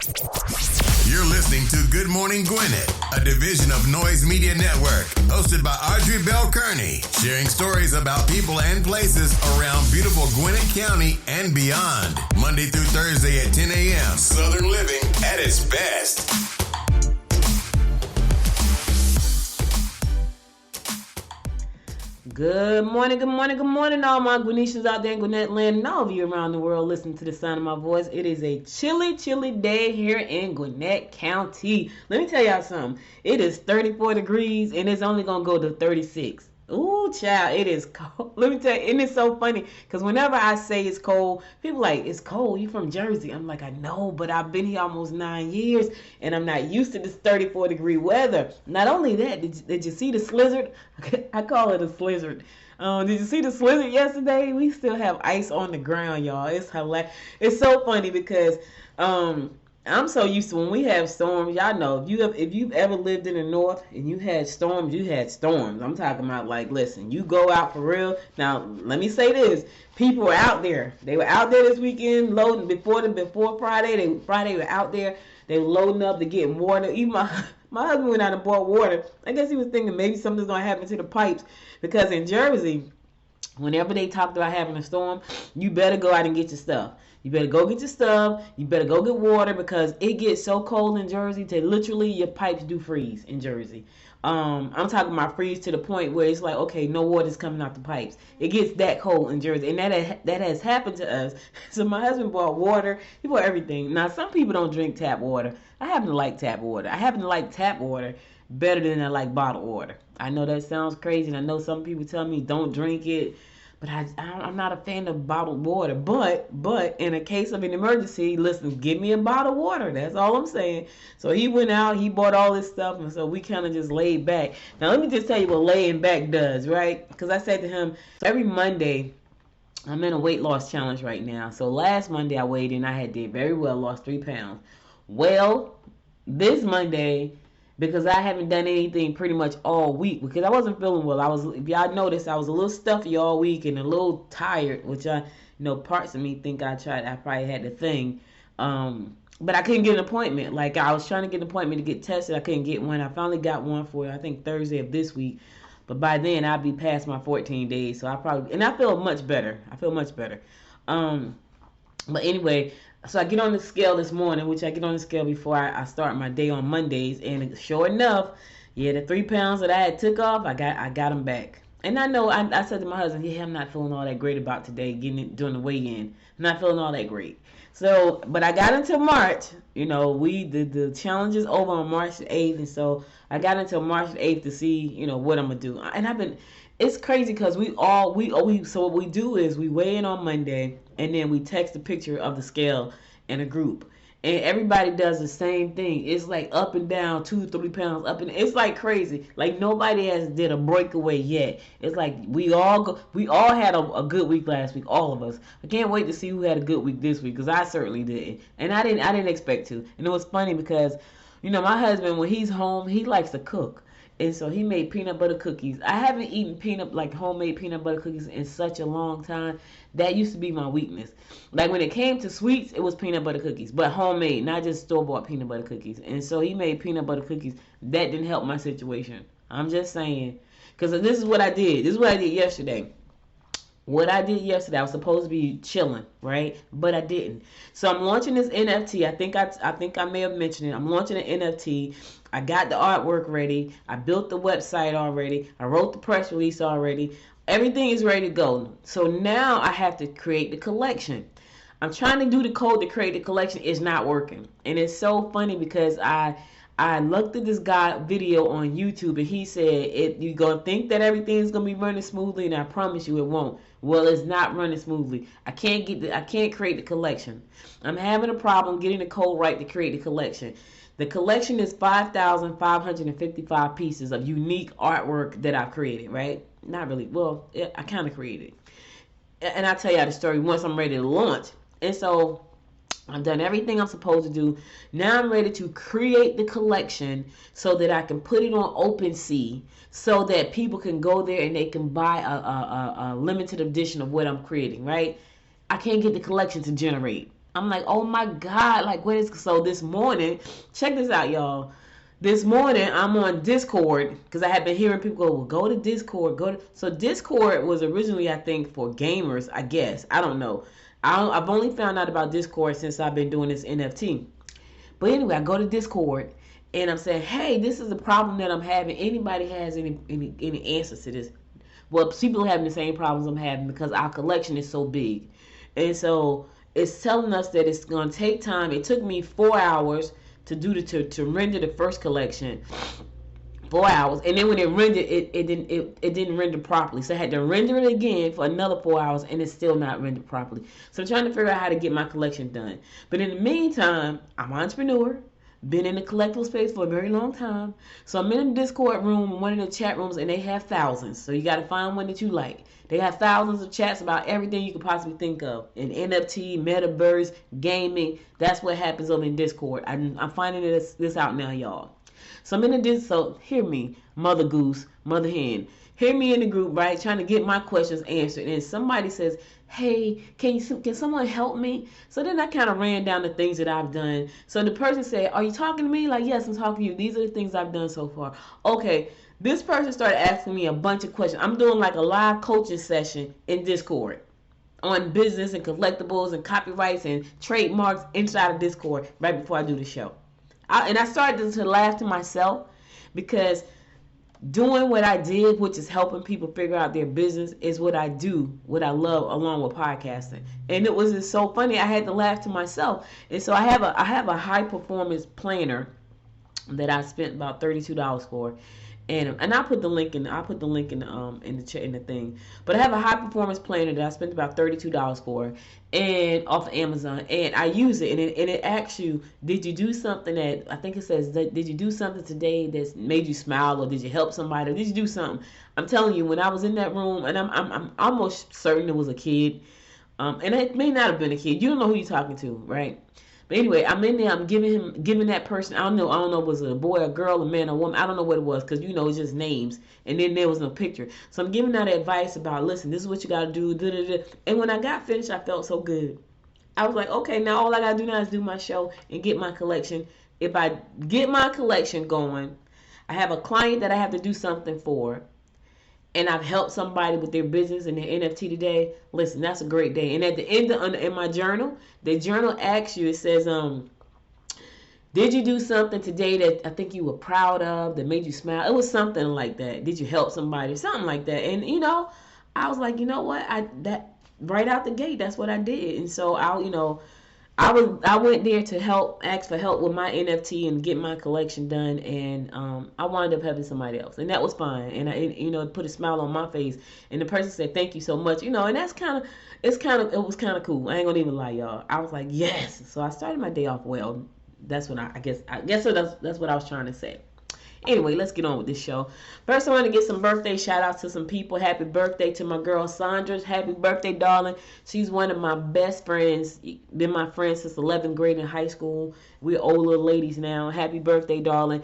You're listening to Good Morning Gwinnett, a division of Noise Media Network, hosted by Audrey Bell Kearney, sharing stories about people and places around beautiful Gwinnett County and beyond. Monday through Thursday at 10 a.m. Southern living at its best. Good morning, all my Gwinnetians out there in Gwinnett land and all of you around the world listening to the sound of my voice. It is a chilly day here in Gwinnett County. Let me tell y'all something. It is 34 degrees and it's only going to go to 36. Ooh, child, it is cold. Let me tell you, and it's so funny because whenever I say it's cold, people like, it's cold. You from Jersey? I'm like, I know, but I've been here almost 9 years and I'm not used to this 34 degree weather. Not only that, did you see the slizzard? I call it a slizzard. Did you see the slizzard yesterday? We still have ice on the ground, y'all. It's hilarious. It's so funny because I'm so used to when we have storms. Y'all know if you've ever lived in the north and you had storms, you had storms. I'm talking about like, listen, you go out for real. Now let me say this: people were out there. They were out there this weekend loading before Friday. Friday were out there. They were loading up to get water. Even my husband went out and bought water. I guess he was thinking maybe something's gonna happen to the pipes because in Jersey, whenever they talked about having a storm, you better go out and get your stuff. You better go get your stuff. You better go get water because it gets so cold in Jersey to literally your pipes do freeze in Jersey. I'm talking about freeze to the point where it's like, okay, no water's coming out the pipes. It gets that cold in Jersey, and that has happened to us. So my husband bought water. He bought everything. Now, some people don't drink tap water. I happen to like tap water. I happen to like tap water better than I like bottled water. I know that sounds crazy, and I know some people tell me don't drink it. But I'm not a fan of bottled water. But in a case of an emergency, listen, give me a bottle of water. That's all I'm saying. So he went out, he bought all this stuff, and so we kind of just laid back. Now, let me just tell you what laying back does, right? Because I said to him, every Monday, I'm in a weight loss challenge right now. So last Monday I weighed in, I did very well, lost 3 pounds. Well, this Monday, because I haven't done anything pretty much all week because I wasn't feeling well. If y'all noticed, I was a little stuffy all week and a little tired, which parts of me think I probably had the thing. But I couldn't get an appointment. Like I was trying to get an appointment to get tested. I couldn't get one. I finally got one for, I think, Thursday of this week. But by then I'll be past my 14 days. So I feel much better. But anyway, so I get on the scale this morning, which I get on the scale before I start my day on Mondays, and sure enough, the 3 pounds that I had took off, I got them back. And I know I said to my husband, I'm not feeling all that great about today, doing the weigh-in. I'm not feeling all that great. So, but I got until March. The challenge is over on March 8th, and so I got until March 8th to see, what I'm gonna do. And it's crazy because so what we do is we weigh in on Monday, and then we text a picture of the scale in a group. And everybody does the same thing. It's like up and down, 2-3 pounds up and it's like crazy. Like nobody has did a breakaway yet. It's like we all had a good week last week, all of us. I can't wait to see who had a good week this week because I certainly didn't. And I didn't expect to. And it was funny because, my husband, when he's home, he likes to cook. And so he made peanut butter cookies. I haven't eaten homemade peanut butter cookies in such a long time. That used to be my weakness. Like when it came to sweets, it was peanut butter cookies, but homemade, not just store-bought peanut butter cookies. And so he made peanut butter cookies. That didn't help my situation. I'm just saying. Because this is what I did. This is what I did yesterday. I was supposed to be chilling, right? But I didn't. So I'm launching this NFT. I think I may have mentioned it. I'm launching an NFT. I got the artwork ready. I built the website already. I wrote the press release already. Everything is ready to go. So now I have to create the collection. I'm trying to do the code to create the collection. It's not working. And it's so funny because I looked at this guy video on YouTube and he said, you're going to think that everything's going to be running smoothly, and I promise you it won't. Well, it's not running smoothly. I can't create the collection. I'm having a problem getting the code right to create the collection. The collection is 5,555 pieces of unique artwork that I've created, right? Not really. Well, I kind of created. And I'll tell you the story once I'm ready to launch. And so I've done everything I'm supposed to do. Now I'm ready to create the collection so that I can put it on OpenSea so that people can go there and they can buy a limited edition of what I'm creating, right? I can't get the collection to generate. I'm like, oh my God, like what is, so this morning, check this out, y'all. This morning, I'm on Discord, because I had been hearing people go, well, go to Discord, so Discord was originally, I think, for gamers, I guess. I don't know. I've only found out about Discord since I've been doing this NFT. But anyway, I go to Discord, and I'm saying, hey, this is a problem that I'm having. Anybody has any answers to this? Well, people are having the same problems I'm having because our collection is so big. And so it's telling us that it's going to take time. It took me 4 hours to render the first collection. 4 hours, and then when it rendered, it didn't render properly. So I had to render it again for another 4 hours, and it's still not rendered properly. So I'm trying to figure out how to get my collection done. But in the meantime, I'm an entrepreneur. Been in the collectible space for a very long time. So I'm in the Discord room, one of the chat rooms, and they have thousands. So you got to find one that you like. They have thousands of chats about everything you could possibly think of. In NFT, metaverse, gaming. That's what happens over in Discord. I'm finding this out now, y'all. So I'm in the so hear me, mother goose, mother hen. Hear me in the group, right? Trying to get my questions answered. And somebody says, hey, can someone help me? So then I kind of ran down the things that I've done. So the person said, are you talking to me? Like, yes, I'm talking to you. These are the things I've done so far. Okay. This person started asking me a bunch of questions. I'm doing like a live coaching session in Discord on business and collectibles and copyrights and trademarks inside of Discord right before I do the show. And I started to laugh to myself because doing what I did, which is helping people figure out their business, is what I do, what I love, along with podcasting. And it was just so funny. I had to laugh to myself. And so I have a high performance planner that I spent about $32 for. And I'll put the link in the chat, in the thing. But I have a high performance planner that I spent about $32 for, and off of Amazon, and I use it, and it asks you, did you do something that, I think it says, did you do something today that made you smile, or did you help somebody, or did you do something? I'm telling you, when I was in that room, and I'm almost certain it was a kid, and it may not have been a kid. You don't know who you're talking to, right? But anyway, I'm in there. I'm giving that person. I don't know. Was it a boy, a girl, a man, a woman? I don't know what it was, because it's just names, and then there was no picture. So I'm giving that advice about, listen, this is what you got to do. Da, da, da. And when I got finished, I felt so good. I was like, okay, now all I got to do now is do my show and get my collection. If I get my collection going, I have a client that I have to do something for, and I've helped somebody with their business and their NFT today. Listen, that's a great day. And at the end in my journal, the journal asks you, it says, did you do something today that I think you were proud of, that made you smile? It was something like that. Did you help somebody? Something like that. And, I was like, you know what? That right out the gate, that's what I did. And so I went there to ask for help with my NFT and get my collection done, and I wound up helping somebody else, and that was fine. And it put a smile on my face. And the person said, "Thank you so much." And that's it was kind of cool. I ain't gonna even lie, y'all. I was like, yes. So I started my day off well. That's what I guess that's what I was trying to say. Anyway, let's get on with this show. First, I want to get some birthday shout outs to some people. Happy birthday to my girl Sandra. Happy birthday, darling. She's one of my best friends. Been my friend since 11th grade in high school. We're old little ladies now. Happy birthday, darling.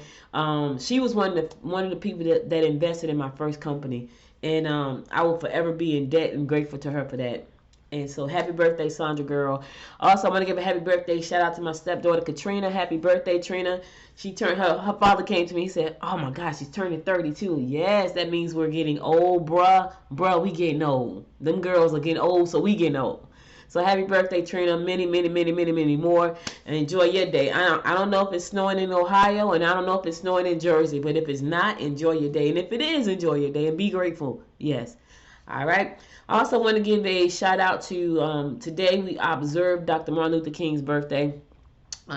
She was one of the people that invested in my first company. And I will forever be in debt and grateful to her for that. And so happy birthday, Sandra girl. Also, I want to give a happy birthday shout out to my stepdaughter, Katrina. Happy birthday, Trina. She turned her father came to me. He said, oh my gosh, she's turning 32. Yes, that means we're getting old, bruh. Bruh, we getting old. Them girls are getting old, so we getting old. So happy birthday, Trina. Many, many, many, many, many more. And enjoy your day. I don't know if it's snowing in Ohio, and I don't know if it's snowing in Jersey. But if it's not, enjoy your day. And if it is, enjoy your day and be grateful. Yes. All right. I also want to give a shout out to today we observed Dr. Martin Luther King's birthday.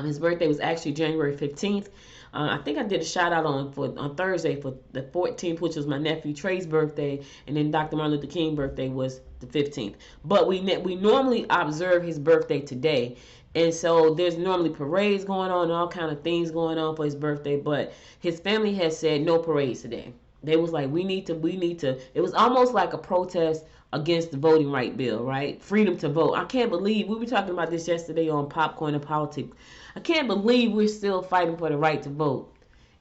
His birthday was actually January 15th. I think I did a shout out on Thursday for the 14th, which was my nephew Trey's birthday, and then Dr. Martin Luther King's birthday was the 15th. But we normally observe his birthday today, and so there's normally parades going on and all kind of things going on for his birthday. But his family has said no parades today. They was like, we need to. It was almost like a protest against the voting right bill, right? Freedom to vote. I can't believe, we were talking about this yesterday on Popcorn and Politics. I can't believe we're still fighting for the right to vote.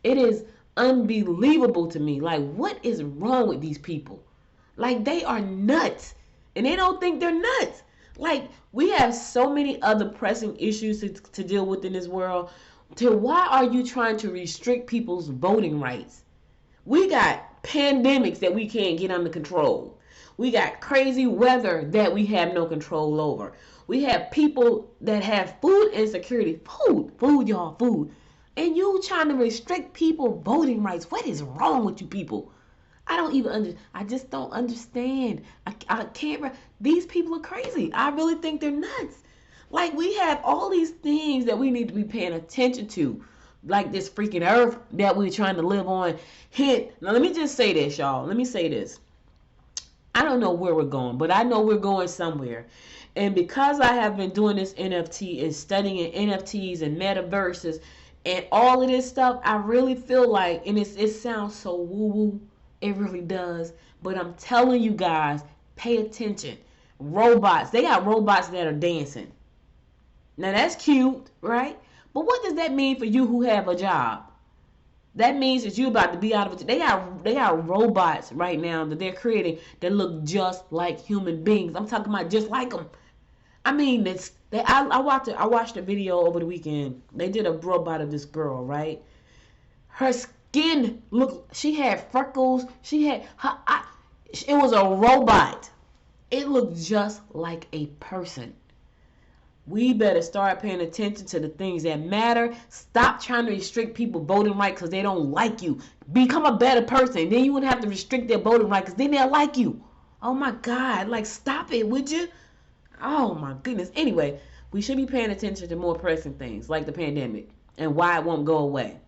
It is unbelievable to me. Like, what is wrong with these people? Like, they are nuts. And they don't think they're nuts. Like, we have so many other pressing issues to deal with in this world. Why are you trying to restrict people's voting rights? We got pandemics that we can't get under control. We got crazy weather that we have no control over. We have people that have food insecurity. Food, y'all, food. And you trying to restrict people voting rights. What is wrong with you people? I just don't understand. I can't. These people are crazy. I really think they're nuts. Like, we have all these things that we need to be paying attention to. Like this freaking earth that we're trying to live on. Now, let me just say this, y'all. Let me say this. I don't know where we're going, but I know we're going somewhere. And because I have been doing this NFT and studying NFTs and metaverses and all of this stuff, I really feel like, and it sounds so woo-woo, it really does, but I'm telling you guys, pay attention. Robots, they got robots that are dancing. Now that's cute, right? But what does that mean for you who have a job? That means that you're about to be out of it. They got robots right now that they're creating that look just like human beings. I'm talking about just like them. I mean, I watched a video over the weekend. They did a robot of this girl, right? Her skin she had freckles. It was a robot. It looked just like a person. We better start paying attention to the things that matter. Stop trying to restrict people voting rights because they don't like you. Become a better person. Then you wouldn't have to restrict their voting rights because then they'll like you. Oh my God. Like, stop it, would you? Oh my goodness. Anyway, we should be paying attention to more pressing things like the pandemic and why it won't go away.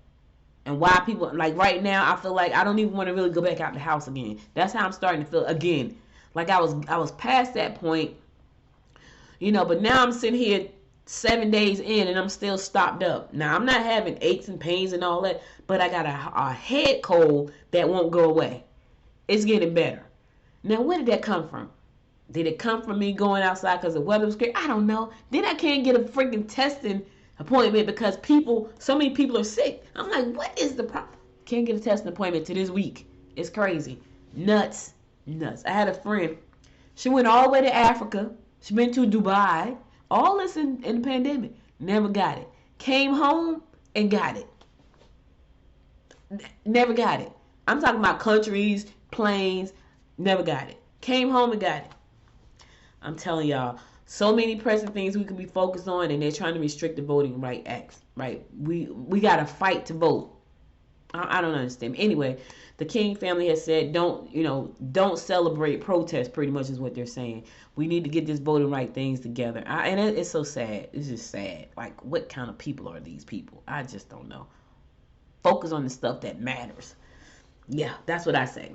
And why people, like right now, I feel like I don't even want to really go back out the house again. That's how I'm starting to feel again. Like I was past that point. But now I'm sitting here 7 days in and I'm still stopped up. Now, I'm not having aches and pains and all that, but I got a head cold that won't go away. It's getting better. Now, where did that come from? Did it come from me going outside because the weather was great? I don't know. Then I can't get a freaking testing appointment because so many people are sick. I'm like, what is the problem? Can't get a testing appointment to this week. It's crazy. Nuts. I had a friend. She went all the way to Africa. She been to Dubai, all this in the pandemic. Never got it. Came home and got it. Never got it. I'm talking about countries, planes, never got it. Came home and got it. I'm telling y'all, so many pressing things we can be focused on, and they're trying to restrict the voting right acts. Right? We got to fight to vote. I don't understand. Anyway, the King family has said don't celebrate protest, pretty much is what they're saying. We need to get this voting right things together. And it's so sad. It's just sad. Like, what kind of people are these people? I just don't know. Focus on the stuff that matters. Yeah, that's what I say.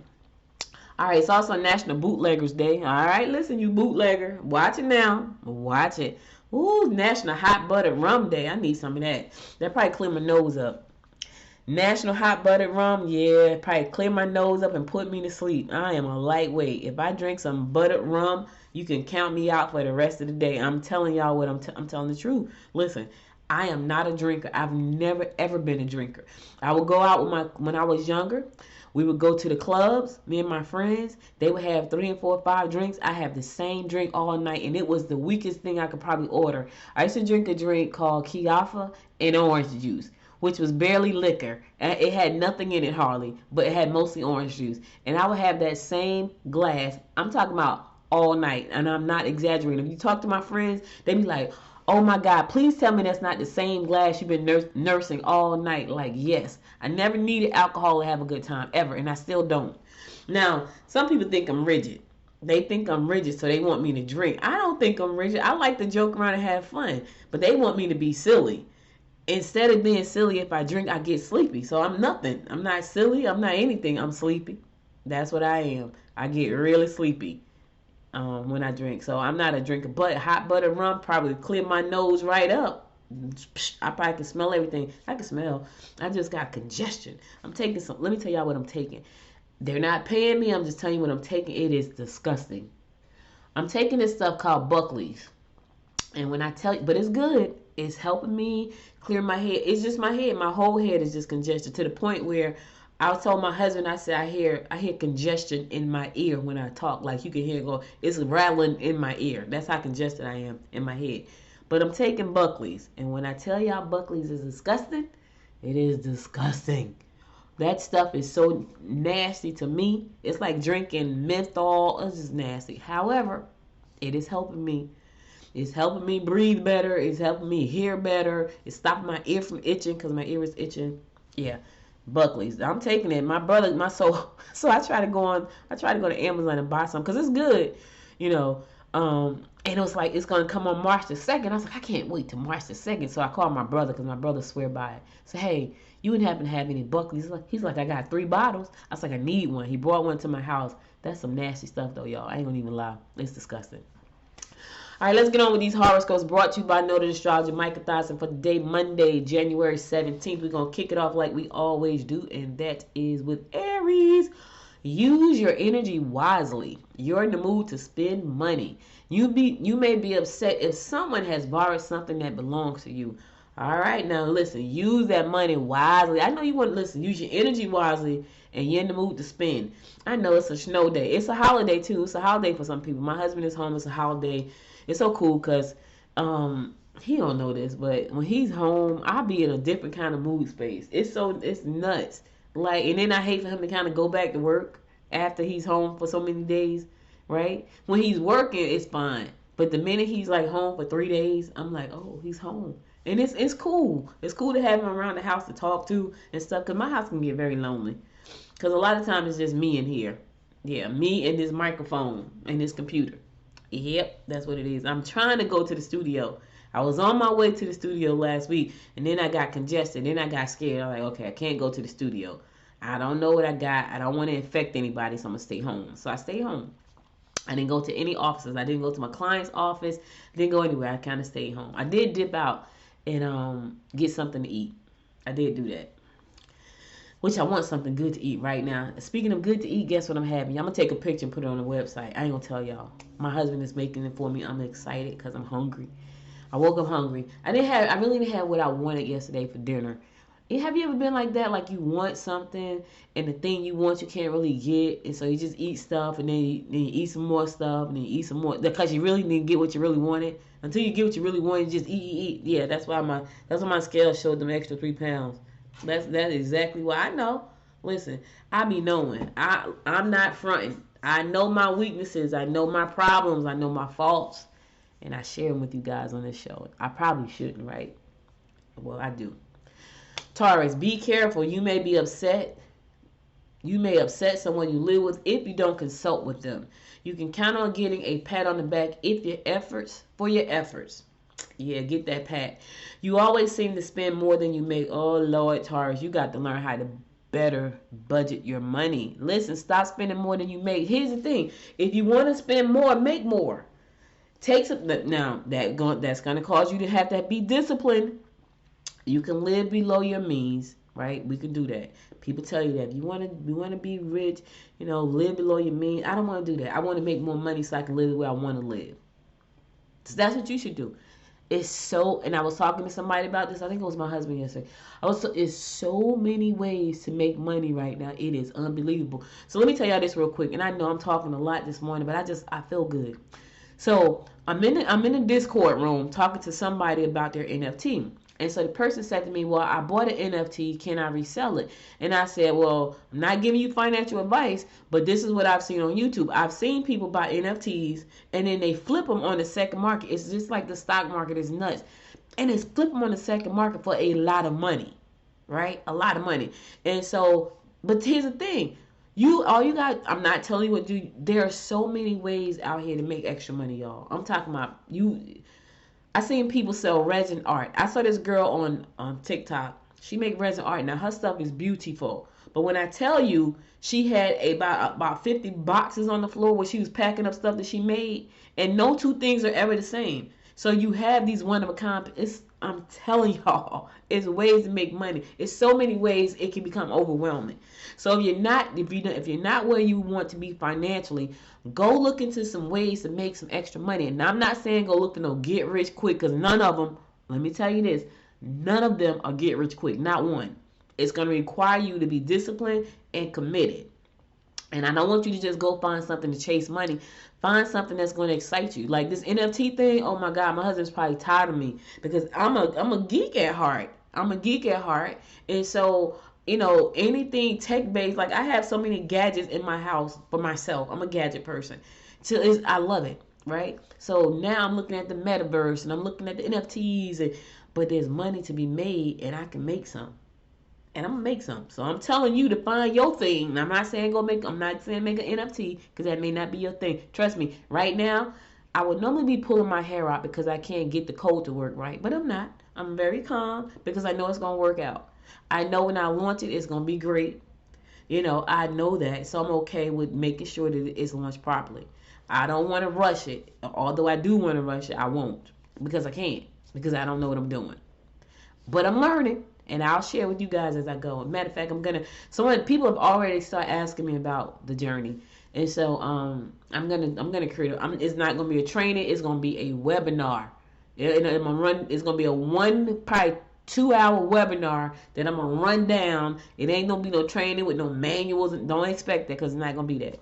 All right, it's also National Bootleggers Day. All right, listen, you bootlegger. Watch it now. Watch it. Ooh, National Hot Buttered Rum Day. I need some of that. That probably clear my nose up. National Hot Buttered Rum, yeah, probably clear my nose up and put me to sleep. I am a lightweight. If I drink some buttered rum, you can count me out for the rest of the day. I'm telling y'all what I'm telling the truth. Listen, I am not a drinker. I've never, ever been a drinker. I would go out when I was younger. We would go to the clubs, me and my friends. They would have 3 and 4 or 5 drinks. I have the same drink all night, and it was the weakest thing I could probably order. I used to drink a drink called Kiafa and orange juice, which was barely liquor. It had nothing in it hardly, but it had mostly orange juice. And I would have that same glass. I'm talking about all night, and I'm not exaggerating. If you talk to my friends, they be like, oh my God, please tell me that's not the same glass you've been nursing all night. Like, yes. I never needed alcohol to have a good time, ever, and I still don't. Now, some people think I'm rigid. They think I'm rigid, so they want me to drink. I don't think I'm rigid. I like to joke around and have fun, but they want me to be silly. Instead of being silly, if I drink, I get sleepy. So I'm nothing. I'm not silly. I'm not anything. I'm sleepy. That's what I am. I get really sleepy when I drink. So I'm not a drinker. But hot buttered rum probably clear my nose right up. I probably can smell everything. I can smell. I just got congestion. I'm taking some. Let me tell y'all what I'm taking. They're not paying me. I'm just telling you what I'm taking. It is disgusting. I'm taking this stuff called Buckley's. And when I tell you, but it's good. It's helping me clear my head. It's just my head. My whole head is just congested to the point where I told my husband, I said, I hear congestion in my ear when I talk. Like you can hear it go, it's rattling in my ear. That's how congested I am in my head. But I'm taking Buckley's. And when I tell y'all Buckley's is disgusting, it is disgusting. That stuff is so nasty to me. It's like drinking menthol. It's just nasty. However, it is helping me. It's helping me breathe better. It's helping me hear better. It's stopping my ear from itching because my ear is itching. Yeah. Buckley's. I'm taking it. My brother, so I try to go to Amazon and buy some because it's good, and it was like it's gonna come on March the 2nd. I was like, I can't wait till March the 2nd. So I called my brother because my brother swear by it. So hey, you wouldn't happen to have any Buckley's? He's like, I got 3 bottles. I was like, I need one. He brought one to my house. That's some nasty stuff though, y'all. I ain't gonna even lie. It's disgusting. All right, let's get on with these horoscopes brought to you by Noted Astrologer Micah Thodson for the day Monday, January 17th. We're going to kick it off like we always do, and that is with Aries. Use your energy wisely. You're in the mood to spend money. You may be upset if someone has borrowed something that belongs to you. All right, now listen, use that money wisely. I know you want to listen. Use your energy wisely, and you're in the mood to spend. I know it's a snow day. It's a holiday, too. It's a holiday for some people. My husband is home. It's a holiday. It's so cool because he don't know this, but when he's home, I'll be in a different kind of mood space. It's nuts. Like, and then I hate for him to kind of go back to work after he's home for so many days, right? When he's working, it's fine. But the minute he's like home for 3 days, I'm like, oh, he's home. And it's cool. It's cool to have him around the house to talk to and stuff because my house can get very lonely. Because a lot of times it's just me in here. Yeah, me and this microphone and this computer. Yep, that's what it is. I'm trying to go to the studio. I was on my way to the studio last week, and then I got congested. Then I got scared. I'm like, okay, I can't go to the studio. I don't know what I got. I don't want to infect anybody, so I'm going to stay home. So I stayed home. I didn't go to any offices. I didn't go to my client's office. Didn't go anywhere. I kind of stayed home. I did dip out and get something to eat. I did do that. Which I want something good to eat right now. Speaking of good to eat, guess what I'm having? I'm going to take a picture and put it on the website. I ain't going to tell y'all. My husband is making it for me. I'm excited because I'm hungry. I woke up hungry. I really didn't have what I wanted yesterday for dinner. Have you ever been like that? Like you want something and the thing you want you can't really get. And so you just eat stuff and then you eat some more stuff and then you eat some more. Because you really didn't get what you really wanted. Until you get what you really wanted, you just eat. Yeah, that's why my scale showed them extra 3 pounds. That's exactly why I know. Listen, I be knowing. I'm not fronting. I know my weaknesses. I know my problems. I know my faults. And I share them with you guys on this show. I probably shouldn't, right? Well, I do. Taurus, be careful. You may be upset. You may upset someone you live with if you don't consult with them. You can count on getting a pat on the back for your efforts. Yeah, get that pat. You always seem to spend more than you make. Oh, Lord, Taurus, you got to learn how to better budget your money. Listen, stop spending more than you make. Here's the thing. If you want to spend more, make more. Take some. Now, that's going to cause you to have to be disciplined. You can live below your means, right? We can do that. People tell you that if you want to be rich, live below your means. I don't want to do that. I want to make more money so I can live the way I want to live. So that's what you should do. And I was talking to somebody about this. I think it was my husband yesterday. It's so many ways to make money right now. It is unbelievable. So let me tell y'all this real quick. And I know I'm talking a lot this morning, but I feel good. So I'm in a Discord room talking to somebody about their NFT. And so the person said to me, well, I bought an NFT. Can I resell it? And I said, well, I'm not giving you financial advice, but this is what I've seen on YouTube. I've seen people buy NFTs and then they flip them on the second market. It's just like the stock market is nuts. And they flip them on the second market for a lot of money, right? A lot of money. And so, but here's the thing. I'm not telling you what to do. There are so many ways out here to make extra money, y'all. I'm talking about I seen people sell resin art. I saw this girl on TikTok. She make resin art. Now, her stuff is beautiful. But when I tell you, she had about 50 boxes on the floor where she was packing up stuff that she made. And no two things are ever the same. So you have these one-of-a-kind. I'm telling y'all, it's ways to make money. It's so many ways it can become overwhelming. So if you're not where you want to be financially, go look into some ways to make some extra money. And I'm not saying go look to no get rich quick, because none of them, let me tell you this, none of them are get rich quick. Not one. It's going to require you to be disciplined and committed. And I don't want you to just go find something to chase money. Find something that's going to excite you. Like this NFT thing, oh my God, my husband's probably tired of me because I'm a geek at heart. I'm a geek at heart. And so, anything tech-based, like I have so many gadgets in my house for myself. I'm a gadget person. So I love it, right? So now I'm looking at the metaverse and I'm looking at the NFTs, but there's money to be made and I can make some. And I'm gonna make some. So I'm telling you to find your thing. I'm not saying make an NFT because that may not be your thing. Trust me, right now, I would normally be pulling my hair out because I can't get the code to work right. But I'm not. I'm very calm because I know it's gonna work out. I know when I launch it, it's gonna be great. I know that. So I'm okay with making sure that it's launched properly. I don't want to rush it. Although I do want to rush it, I won't. Because I can't. Because I don't know what I'm doing. But I'm learning. And I'll share with you guys as I go. Matter of fact, people have already started asking me about the journey. And so I'm gonna create it's not gonna be a training, it's gonna be a webinar. It's gonna be a probably 2-hour webinar that I'm gonna run down. It ain't gonna be no training with no manuals. Don't expect that because it's not gonna be that.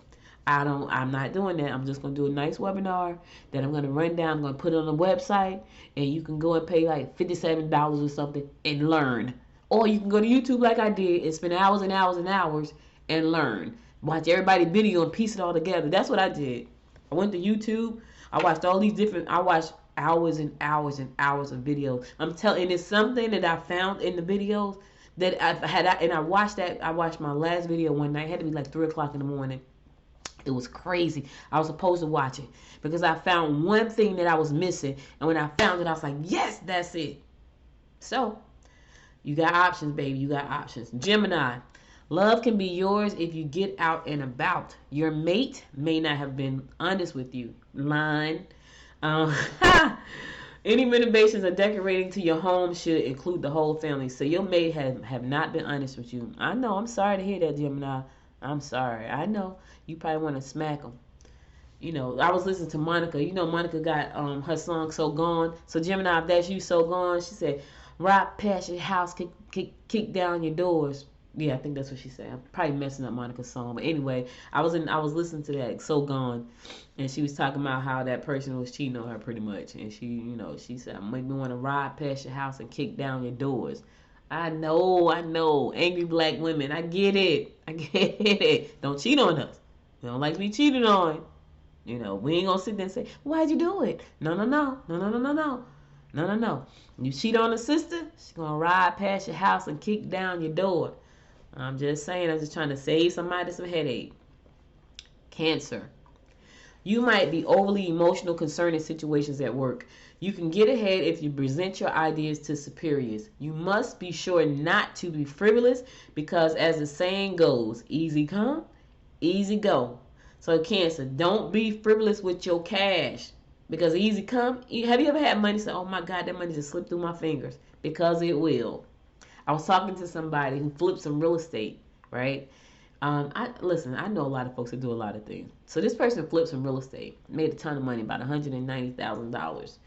I'm not doing that. I'm just going to do a nice webinar that I'm going to run down. I'm going to put it on the website, and you can go and pay like $57 or something and learn. Or you can go to YouTube like I did and spend hours and hours and hours and learn. Watch everybody's video and piece it all together. That's what I did. I went to YouTube. I watched I watched hours and hours and hours of videos. And it's something that I found in the videos that I watched my last video one night. It had to be like 3 o'clock in the morning. It was crazy. I was supposed to watch it because I found one thing that I was missing. And when I found it, I was like, yes, that's it. So, you got options, baby. You got options. Gemini, love can be yours if you get out and about. Your mate may not have been honest with you. Line. Any renovations or decorating to your home should include the whole family. So your mate have not been honest with you. I know. I'm sorry to hear that, Gemini. I'm sorry. I know. You probably want to smack them. I was listening to Monica. Monica got her song So Gone. So Gemini, if that's you, So Gone, she said, ride past your house, kick down your doors. Yeah, I think that's what she said. I'm probably messing up Monica's song. But anyway, I was listening to that, So Gone. And she was talking about how that person was cheating on her pretty much. And she said, make me want to ride past your house and kick down your doors. I know. Angry black women. I get it. Don't cheat on us. We don't like to be cheated on. We ain't gonna sit there and say, why'd you do it? No. You cheat on a sister, she's gonna ride past your house and kick down your door. I'm just saying, I'm just trying to save somebody some headache. Cancer. You might be overly emotional concerning situations at work. You can get ahead if you present your ideas to superiors. You must be sure not to be frivolous because as the saying goes, easy come, easy go. So Cancer, don't be frivolous with your cash because easy come. Have you ever had money say, oh my God, that money just slipped through my fingers? Because it will. I was talking to somebody who flipped some real estate, right? I know a lot of folks that do a lot of things. So this person flipped some real estate, made a ton of money, about $190,000.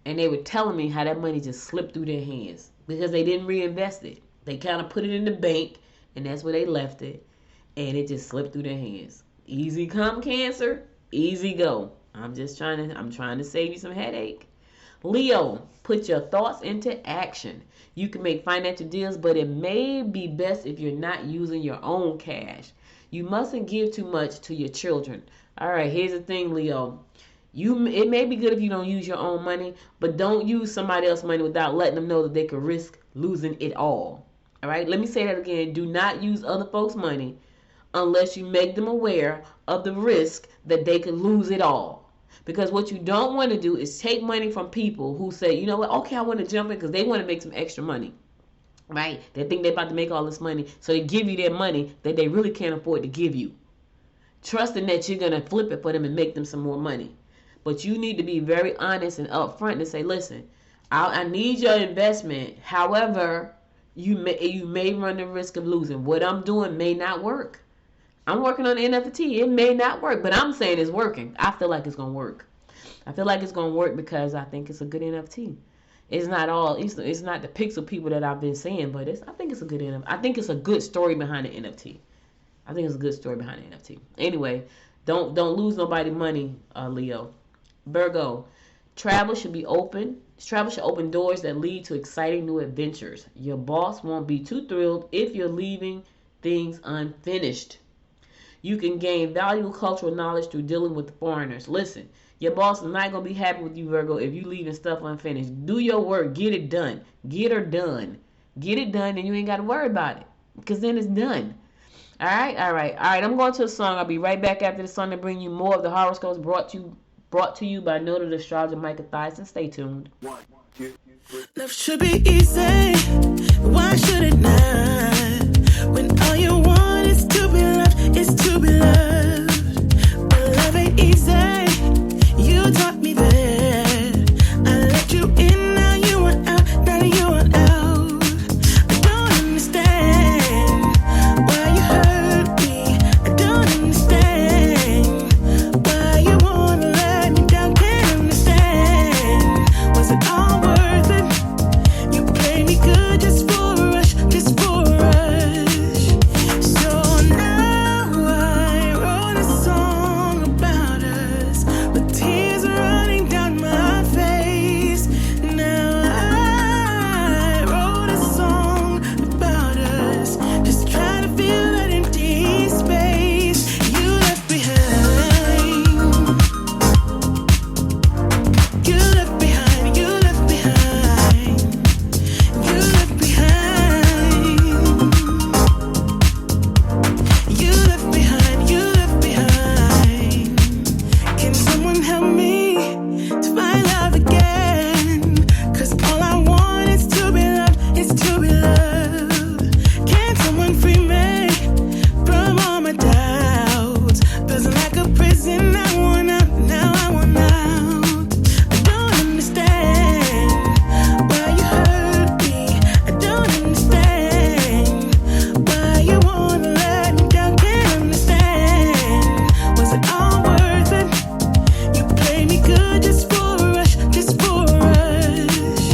And they were telling me how that money just slipped through their hands because they didn't reinvest it. They kind of put it in the bank, and that's where they left it. And it just slipped through their hands. Easy come, Cancer. Easy go. I'm trying to save you some headache. Leo, put your thoughts into action. You can make financial deals, but it may be best if you're not using your own cash. You mustn't give too much to your children. All right, here's the thing, Leo. It may be good if you don't use your own money, but don't use somebody else's money without letting them know that they could risk losing it all. All right, let me say that again. Do not use other folks' money unless you make them aware of the risk that they could lose it all. Because what you don't want to do is take money from people who say, you know what, okay, I want to jump in because they want to make some extra money. Right? They think they're about to make all this money, so they give you their money that they really can't afford to give you, trusting that you're going to flip it for them and make them some more money. But you need to be very honest and upfront and say, listen, I need your investment. However, you may run the risk of losing. What I'm doing may not work. I'm working on the NFT. It may not work, but I'm saying it's working. I feel like it's going to work. I feel like it's going to work because I think it's a good NFT. It's not all. It's not the pixel people that I've been saying, but I think it's a good NFT. I think it's a good story behind the NFT. I think it's a good story behind the NFT. Anyway, don't lose nobody money, Leo. Virgo, travel should be open. Travel should open doors that lead to exciting new adventures. Your boss won't be too thrilled if you're leaving things unfinished. You can gain valuable cultural knowledge through dealing with foreigners. Listen, your boss is not going to be happy with you, Virgo, if you leaving stuff unfinished. Do your work. Get it done. Get her done. Get it done, and you ain't got to worry about it, because then it's done. All right. I'm going to a song. I'll be right back after the song to bring you more of the horoscopes brought to you by noted astrologer Micah Thyssen. Stay tuned. Love should be easy. Why should it not? When all you want is to be loved, is to be loved. But love ain't easy. You taught me that. I let you in, now you want out, now you want out. I don't understand why you hurt me. I don't understand why you wanna let me down. Can't understand. Was it all worth it? You played me good just for a rush, just for a rush. So now I wrote a song about us, with tears running down my face. Now I wrote a song about us, just trying to fill that empty space you left behind. You left behind, you left behind, you left behind. You left behind, you left behind. Can someone help me to find love again? 'Cause all I want is to be loved, is to be loved. Can someone free me from all my doubts? Feels like a prison, I want out, now I want out. I don't understand why you hurt me. I don't understand why you wanna let me down. Can't understand. Was it all worth it? You played me good just for a rush, just for a rush.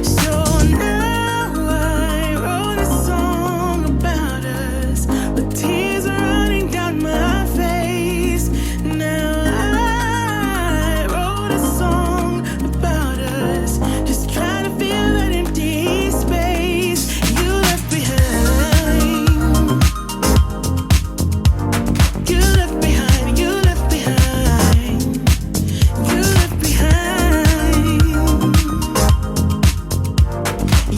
So now I wrote a song about us, with tears running down my face. Now I wrote a song about us, just trying to fill that empty space you left behind. You left behind, you left behind, you left behind.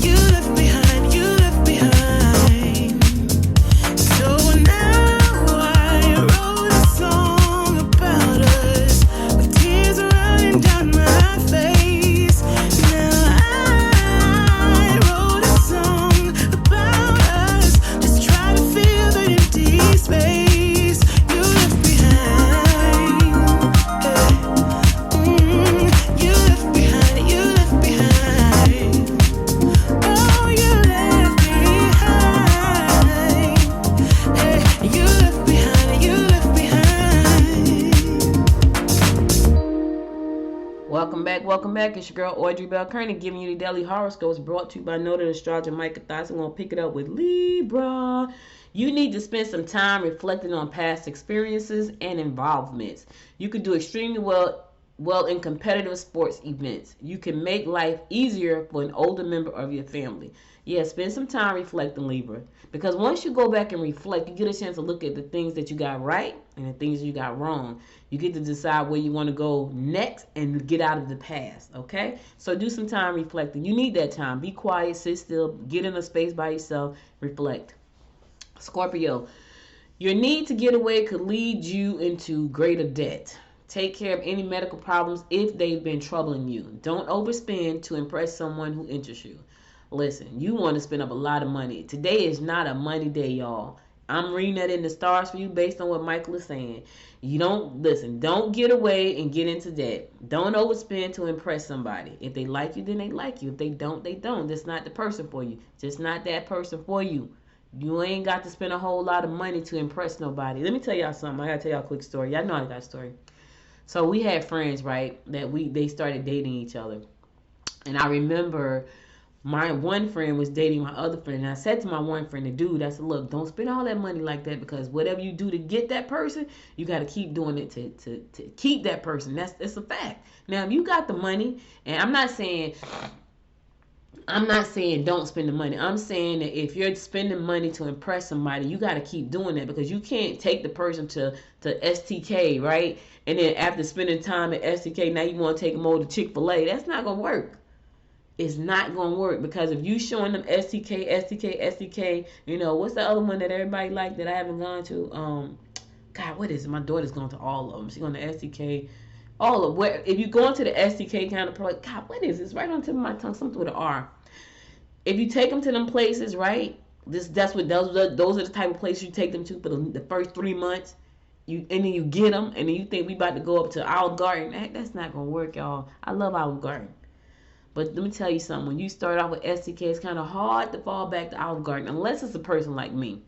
You left behind, you left behind. So now I wrote a song about us, with tears running down my face. Now I wrote a song about us, just trying to fill the empty space you left behind. You left behind, you left behind. Oh, you left behind. You left behind, you left behind. Welcome back. It's your girl Audrey Bell Kearney giving you the daily horoscopes brought to you by noted astrologer Micah Thyssen. We're gonna pick it up with Libra. You need to spend some time reflecting on past experiences and involvements. You could do extremely well in competitive sports events. You can make life easier for an older member of your family. Yeah, spend some time reflecting, Libra. Because once you go back and reflect, you get a chance to look at the things that you got right and the things you got wrong. You get to decide where you want to go next and get out of the past, okay? So do some time reflecting. You need that time. Be quiet, sit still, get in a space by yourself, reflect. Scorpio, your need to get away could lead you into greater debt. Take care of any medical problems if they've been troubling you. Don't overspend to impress someone who interests you. Listen, you want to spend up a lot of money. Today is not a money day, y'all. I'm reading that in the stars for you based on what Michael is saying. Don't get away and get into debt. Don't overspend to impress somebody. If they like you, then they like you. If they don't, they don't. That's not the person for you. Just not that person for you. You ain't got to spend a whole lot of money to impress nobody. Let me tell y'all something. I got to tell y'all a quick story. Y'all know I got a story. So we had friends, right, that they started dating each other. And I remember my one friend was dating my other friend, and I said to my one friend, the dude, I said, look, don't spend all that money like that, because whatever you do to get that person, you got to keep doing it to keep that person. It's a fact. Now, if you got the money, and I'm not saying don't spend the money. I'm saying that if you're spending money to impress somebody, you got to keep doing that, because you can't take the person to STK, right? And then after spending time at STK, now you want to take them over to Chick-fil-A. That's not going to work. It's not going to work, because if you showing them STK, you know, what's the other one that everybody like that I haven't gone to? God, what is it? My daughter's going to all of them. She's going to STK. All of where, if you go into the STK kind of product, God, what is this? Right on the tip of my tongue, something with an R. If you take them to them places, right? Those are the type of places you take them to for the first 3 months. And then you get them, and then you think we about to go up to Olive Garden. That's not gonna work, y'all. I love Olive Garden, but let me tell you something. When you start off with STK, it's kind of hard to fall back to Olive Garden unless it's a person like me.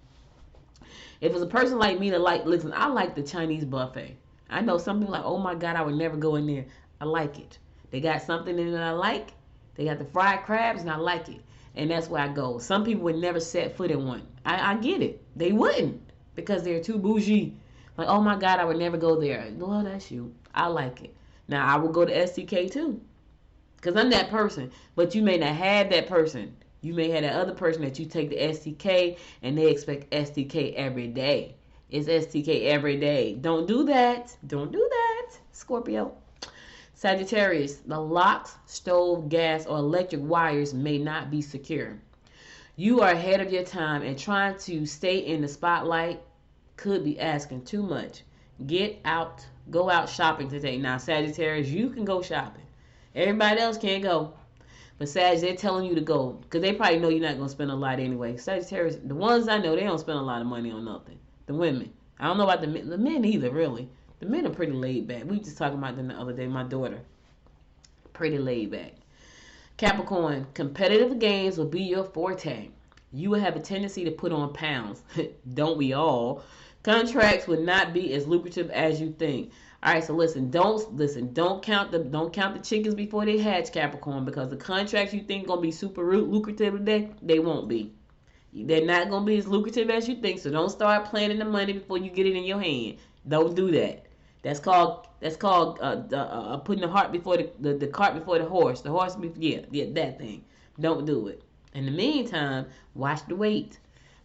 If it's a person like me that listen, I like the Chinese buffet. I know some people like, oh my God, I would never go in there. I like it. They got something in it I like. They got the fried crabs, and I like it. And that's where I go. Some people would never set foot in one. I get it. They wouldn't, because they're too bougie. Like, oh my God, I would never go there. Well, that's you. I like it. Now, I will go to STK too, because I'm that person. But you may not have that person. You may have that other person that you take to STK, and they expect STK every day. It's STK every day. Don't do that. Don't do that, Scorpio. Sagittarius, the locks, stove, gas, or electric wires may not be secure. You are ahead of your time, and trying to stay in the spotlight could be asking too much. Go out shopping today. Now, Sagittarius, you can go shopping. Everybody else can't go. But Sag, they're telling you to go, because they probably know you're not going to spend a lot anyway. Sagittarius, the ones I know, they don't spend a lot of money on nothing. The women. I don't know about the men either, really. The men are pretty laid back. We were just talking about them the other day, my daughter. Pretty laid back. Capricorn, competitive games will be your forte. You will have a tendency to put on pounds. Don't we all? Contracts would not be as lucrative as you think. All right, so don't count the chickens before they hatch, Capricorn, because the contracts you think gonna be super lucrative today, they won't be. They're not gonna be as lucrative as you think. So don't start planning the money before you get it in your hand. Don't do that. That's called putting the cart before the horse. The horse, that thing. Don't do it. In the meantime, watch the weight.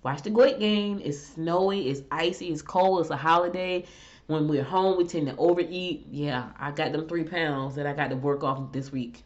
Watch the weight gain. It's snowy, it's icy, it's cold, it's a holiday. When we're home, we tend to overeat. Yeah, I got them 3 pounds that I got to work off this week.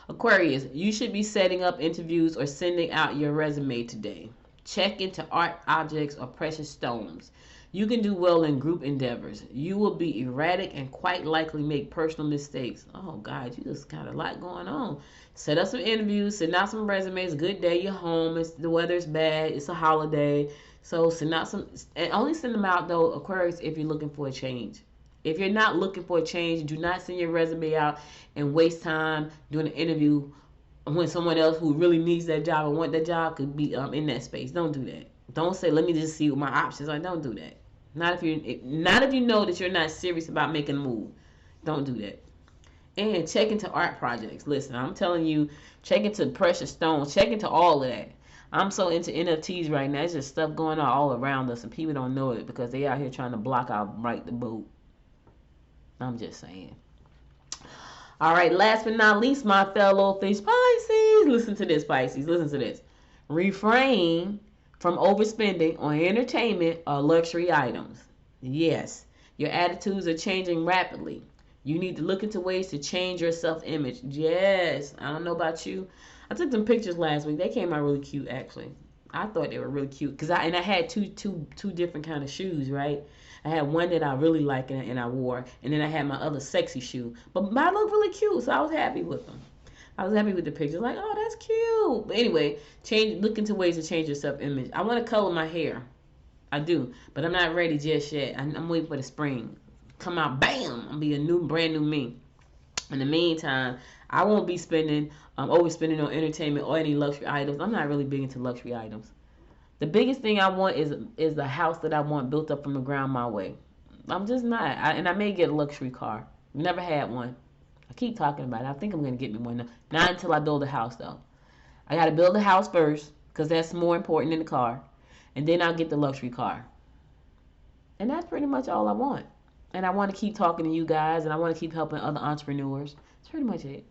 Aquarius, you should be setting up interviews or sending out your resume today. Check into art objects or precious stones. You can do well in group endeavors. You will be erratic and quite likely make personal mistakes. Oh, God, you just got a lot going on. Set up some interviews, send out some resumes. Good day, you're home. The weather's bad. It's a holiday. So send out some, and only send them out, though, Aquarius, if you're looking for a change. If you're not looking for a change, do not send your resume out and waste time doing an interview when someone else who really needs that job or want that job could be in that space. Don't do that. Don't say, let me just see what my options are. Don't do that. Not if you know that you're not serious about making a move. Don't do that. And check into art projects. Listen, I'm telling you, check into precious stones. Check into all of that. I'm so into NFTs right now. There's just stuff going on all around us, and people don't know it because they out here trying to block out right the boat. I'm just saying. All right, last but not least, my fellow fish Pisces. Listen to this, Pisces. Listen to this. Refrain from overspending on entertainment or luxury items. Yes, your attitudes are changing rapidly. You need to look into ways to change your self-image. Yes, I don't know about you. I took some pictures last week. They came out really cute, actually. I thought they were really cute because I had two different kind of shoes, right? I had one that I really liked and I wore, and then I had my other sexy shoe. But mine looked really cute, so I was happy with them. I was happy with the pictures. Like, oh, that's cute. But anyway, look into ways to change your self-image. I want to color my hair. I do, but I'm not ready just yet. I'm waiting for the spring. Come out, bam! I'll be a brand new me. In the meantime, I won't be overspending on entertainment or any luxury items. I'm not really big into luxury items. The biggest thing I want is the house that I want built up from the ground my way. I'm just not. And I may get a luxury car. Never had one. I keep talking about it. I think I'm going to get me one. Not until I build a house, though. I got to build a house first because that's more important than the car. And then I'll get the luxury car. And that's pretty much all I want. And I want to keep talking to you guys, and I want to keep helping other entrepreneurs. That's pretty much it.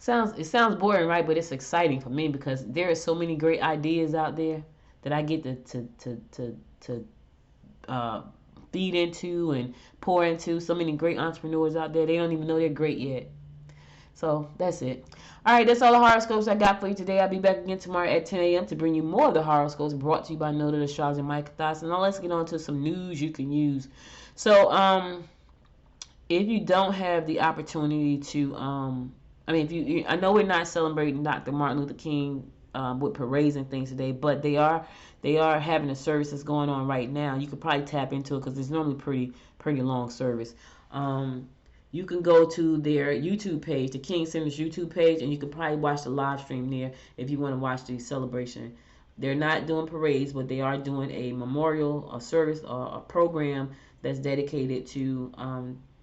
It sounds boring, right? But it's exciting for me because there are so many great ideas out there that I get to feed into and pour into. So many great entrepreneurs out there. They don't even know they're great yet. So that's it. All right, that's all the horoscopes I got for you today. I'll be back again tomorrow at 10 a.m. to bring you more of the horoscopes brought to you by Noted Astrology and Micah Thoughts. And now let's get on to some news you can use. So, if you don't have the opportunity to, I know we're not celebrating Dr. Martin Luther King with parades and things today, but they are having a service that's going on right now. You could probably tap into it because it's normally pretty long service. You can go to their YouTube page, the King Center's YouTube page, and you can probably watch the live stream there if you want to watch the celebration. They're not doing parades, but they are doing a memorial, a service, or a program that's dedicated to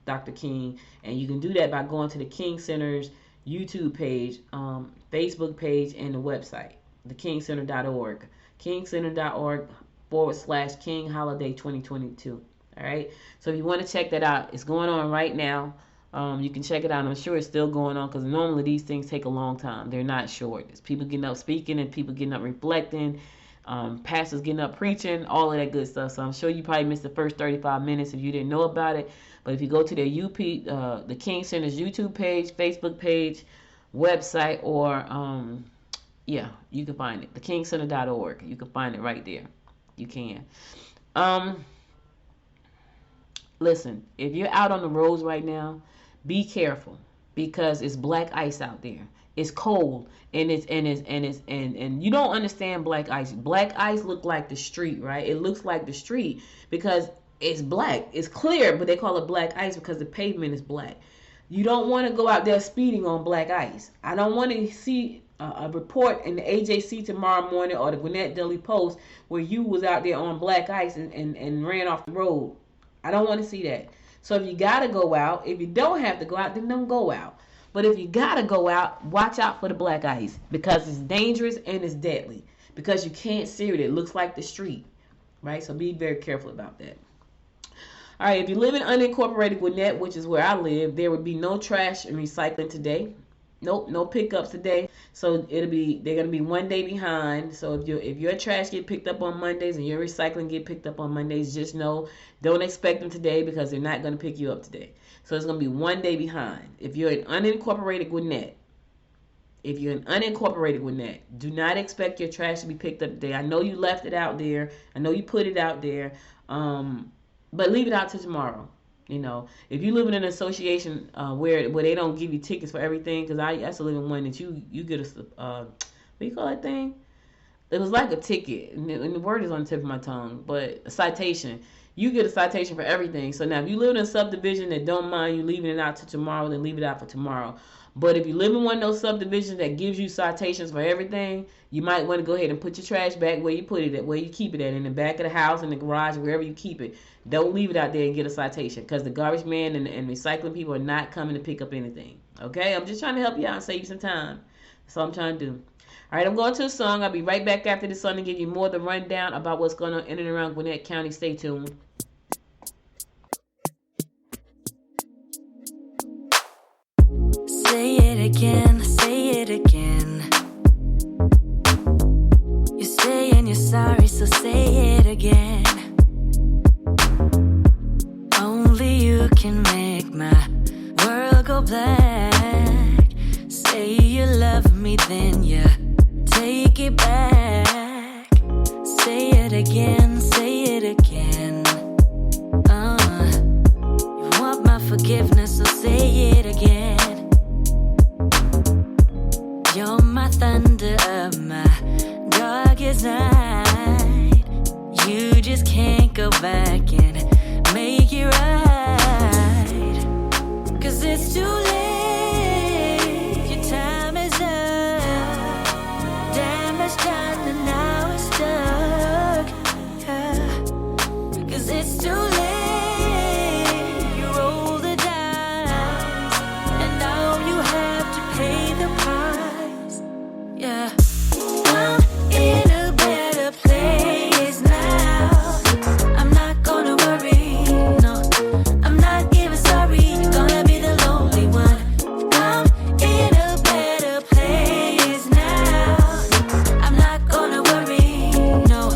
Dr. King. And you can do that by going to the King Center's YouTube page, Facebook page, and the website, thekingcenter.org. kingcenter.org/King Holiday 2022. All right. So if you want to check that out, it's going on right now. You can check it out. I'm sure it's still going on because normally these things take a long time. They're not short. It's people getting up speaking and people getting up reflecting, pastors getting up preaching, all of that good stuff. So I'm sure you probably missed the first 35 minutes if you didn't know about it. But if you go to their the King Center's YouTube page, Facebook page, website, or you can find it. Thekingcenter.org. You can find it right there. You can. Listen, if you're out on the roads right now, be careful because it's black ice out there. It's cold and you don't understand black ice. Black ice look like the street, right? It looks like the street because it's black. It's clear, but they call it black ice because the pavement is black. You don't want to go out there speeding on black ice. I don't want to see a report in the AJC tomorrow morning or the Gwinnett Daily Post where you was out there on black ice and ran off the road. I don't want to see that. So if you got to go out, if you don't have to go out, then don't go out. But if you got to go out, watch out for the black ice because it's dangerous and it's deadly because you can't see it. It looks like the street, right? So be very careful about that. All right, if you live in unincorporated Gwinnett, which is where I live, there would be no trash and recycling today. Nope, no pickups today. So they're gonna be 1 day behind. So if your trash get picked up on Mondays and your recycling get picked up on Mondays, just know don't expect them today because they're not gonna pick you up today. So it's gonna be 1 day behind. If you're in unincorporated Gwinnett, do not expect your trash to be picked up today. I know you left it out there. I know you put it out there. But leave it out till tomorrow. You know, if you live in an association where they don't give you tickets for everything, because I used to live in one that you get a what do you call that thing? It was like a ticket, and the word is on the tip of my tongue, but a citation. You get a citation for everything. So now if you live in a subdivision that don't mind you leaving it out till tomorrow, then leave it out for tomorrow. But if you live in one of those subdivisions that gives you citations for everything, you might want to go ahead and put your trash back where you put it at, where you keep it at, in the back of the house, in the garage, wherever you keep it. Don't leave it out there and get a citation because the garbage man and recycling people are not coming to pick up anything. Okay? I'm just trying to help you out and save you some time. That's all I'm trying to do. All right, I'm going to a song. I'll be right back after this song to give you more of the rundown about what's going on in and around Gwinnett County. Stay tuned. Say it again, say it again. You're saying you're sorry, so say it again. Only you can make my world go black. Say you love me, then you take it back. Say it again, say it again. You want my forgiveness, so say it again. You're my thunder of my darkest night. You just can't go back and make it right. 'Cause it's too late. Your time is up. Damage done and now it's stuck. 'Cause it's too late. You roll the dice and all Yeah. I'm in a better place now. I'm not gonna worry, no. I'm not even sorry. You're gonna be the lonely one. I'm in a better place now. I'm not gonna worry, no.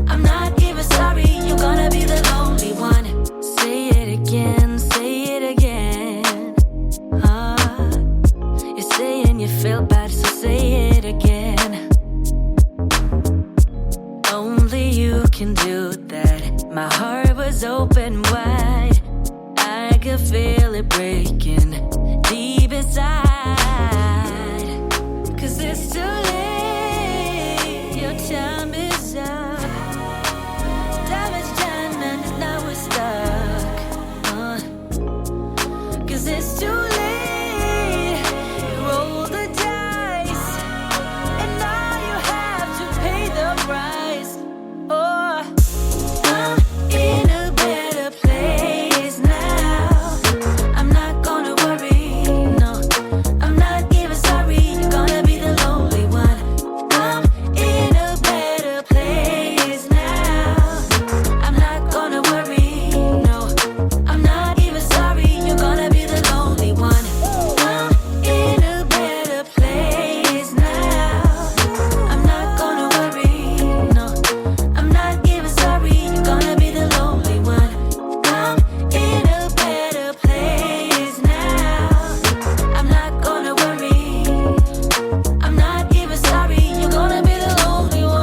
I'm not even sorry. You're gonna be the lonely one. Say it again, say it again. You're saying you feel bad, so say it again. Only you can do that. My heart was open wide. I could feel it breaking deep inside. 'Cause it's too late. Your time is up. Damage done and now we're stuck. 'Cause it's too late. You roll the dice, and now you have to pay the price. Oh, I'm in a better place now. I'm not gonna worry, no. I'm not even sorry. You're gonna be the lonely one. I'm in a better place now. I'm not gonna worry, no. I'm not even sorry. You're gonna be the lonely one. I'm in a better place now. I'm not gonna worry, no. I'm not even sorry. You're gonna be the lonely one. I'm in a better place now. I'm not gonna worry. I'm not even sorry. You're gonna be the lonely one.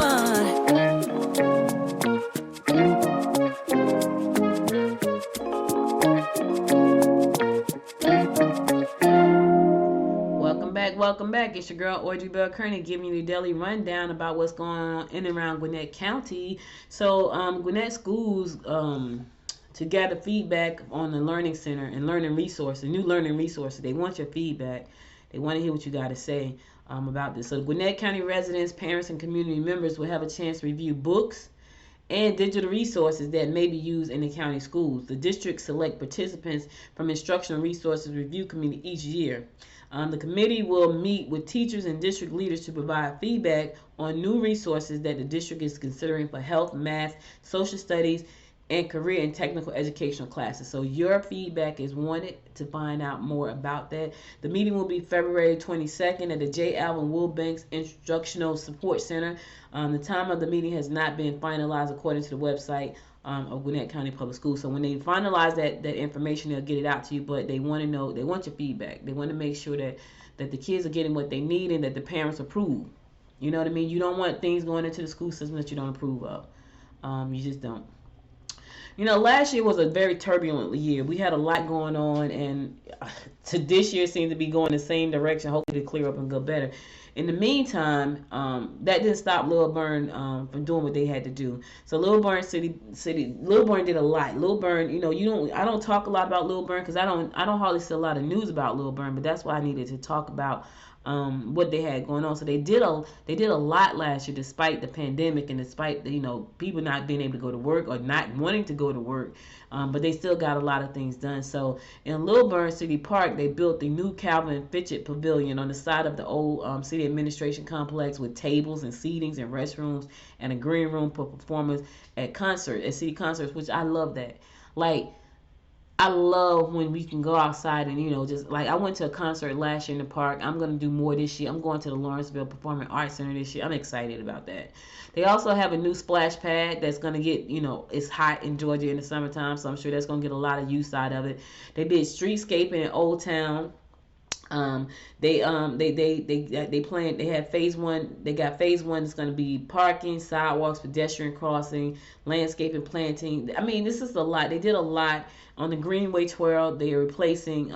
Welcome back. It's your girl Audrey Bell Kearney giving you the daily rundown about what's going on in and around Gwinnett County. So Gwinnett schools to gather feedback on the learning center and learning resources, new learning resources. They want your feedback. They want to hear what you got to say about this. So Gwinnett County residents, parents, and community members will have a chance to review books and digital resources that may be used in the county schools. The district select participants from Instructional Resources Review Committee each year. The committee will meet with teachers and district leaders to provide feedback on new resources that the district is considering for health, math, social studies, and career and technical educational classes. So your feedback is wanted to find out more about that. The meeting will be February 22nd at the J. Alvin Wilbanks Instructional Support Center. The time of the meeting has not been finalized according to the website of Gwinnett County Public Schools. So when they finalize that information, they'll get it out to you, but they want to know, they want your feedback. They want to make sure that the kids are getting what they need and that the parents approve. You know what I mean? You don't want things going into the school system that you don't approve of. You just don't. You know, last year was a very turbulent year. We had a lot going on, and to this year seems to be going the same direction. Hopefully to clear up and go better. In the meantime, that didn't stop Lilburn from doing what they had to do. So Lilburn Lilburn did a lot. Lilburn, I don't talk a lot about Lilburn because I don't hardly see a lot of news about Lilburn, but that's why I needed to talk about what they had going on. So they did a lot last year, despite the pandemic and despite people not being able to go to work or not wanting to go to work. But they still got a lot of things done. So in Lilburn City Park, they built the new Calvin Fitchett Pavilion on the side of the old city administration complex with tables and seatings and restrooms and a green room for performers at city concerts, which I love that. Like, I love when we can go outside and, just like I went to a concert last year in the park. I'm going to do more this year. I'm going to the Lawrenceville Performing Arts Center this year. I'm excited about that. They also have a new splash pad that's going to get, it's hot in Georgia in the summertime, so I'm sure that's going to get a lot of use out of it. They did streetscaping in Old Town. They had phase one. They got phase one. It's going to be parking, sidewalks, pedestrian crossing, landscaping, planting. I mean, this is a lot. They did a lot on the Greenway Trail. They are replacing